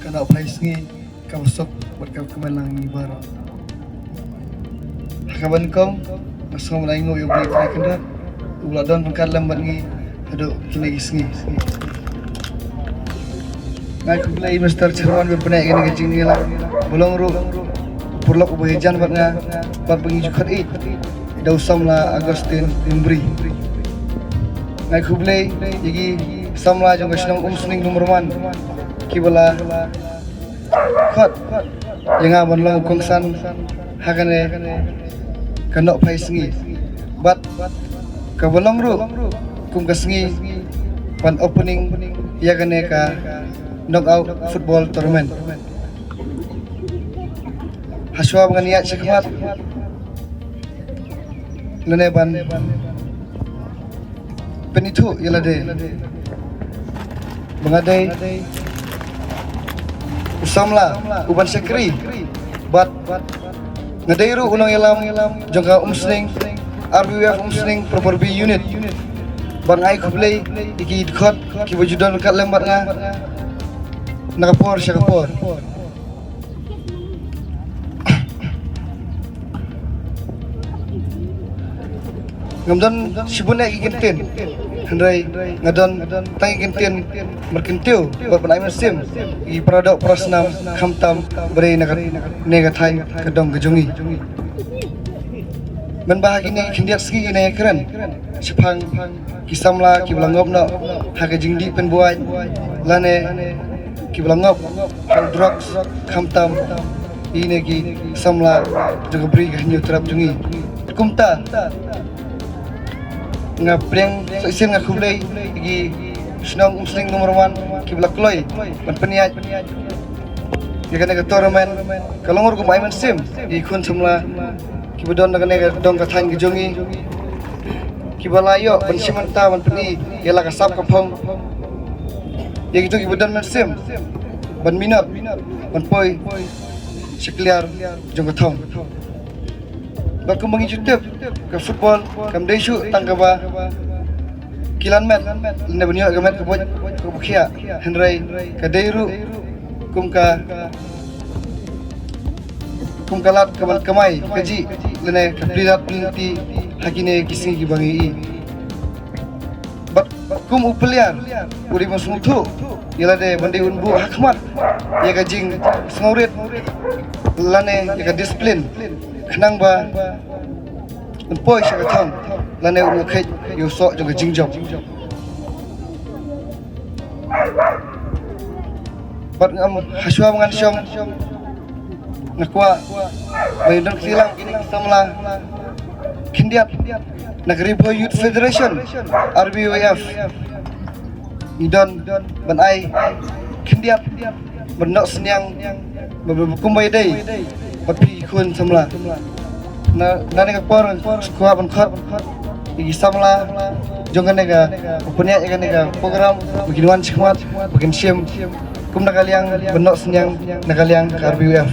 kana price ngi kausok buat kau kemalang ni baru hakaban kom asam laingo yo beli kena kena uladon pangkat lambat ngi aduh kena gisngi ngai ku beli Mr. Cerwan berpenak kena kecing ni lah bolong ru purlok ubahijan buat nga buat pengi jukat it dausam lah Agustin Imbri ngai ku beli jadi samla jong kasnong umsning nomor 1 kibala khot yang abon long kongsan hakane kanok paisengi bat kabolong ru kum kasngi pan opening ya kane ka knockout football tournament haswa dengan niat sekemat lene ban penitu yalade mengadai usamla uban sekri bat ngadairu unang ilam jangka umsning RBWF umsning proper B unit ban ai kublai iki khot ki wajudan kat lembat nga nakapor syakapor ngamdan sibune iki kintin hendrai ngadon tangi kintin merkintiu buat penai mesim i produk prasnam khamtam beri nega thai kedong gejungi men bahagi ni kindiat ski ini keren sepang kisamla kiblangop no haga jingdi pen buat lane kiblangop hal drugs khamtam ini ki samla juga beri ganyu terap jungi kumta ngapreng sesin ngakublai gi senang umsling nomor 1 kibla kloy ban peniat ya kana tournament kalongor ko maiman sim di kun samla kibodon kana dong ka than gijongi kibalayo ban simanta ban peni yala ka sap ka phong ya gitu kibodon man sim ban minat ban poi sekliar jong ka thong baku mengi YouTube ke football kam desu tangkaba kilan met lene benyo ke met ke bukhia henrai ka deiru kum kalat kaman kamai kaji lene ka pridat pilti hakine kising ki bangi bat kum upeliar uri masmutu yala de bandi unbu hakmat ya kajing sngorit lane ya ka disiplin kenang ba poi syakatang lane ulu kait yo sok jong jingjong bat ngam haswa mangan syong nakwa bayundang silang kini samla kindiat negeri boy youth federation RBWF idon ban ai kindiat bernok senyang berbukumbai dai tapi kun samla na nega por skua ban khat igi samla jongan nega punya ikan nega program bikin wan sikmat bikin sim kum nakaliang benok senyang nakaliang RBWF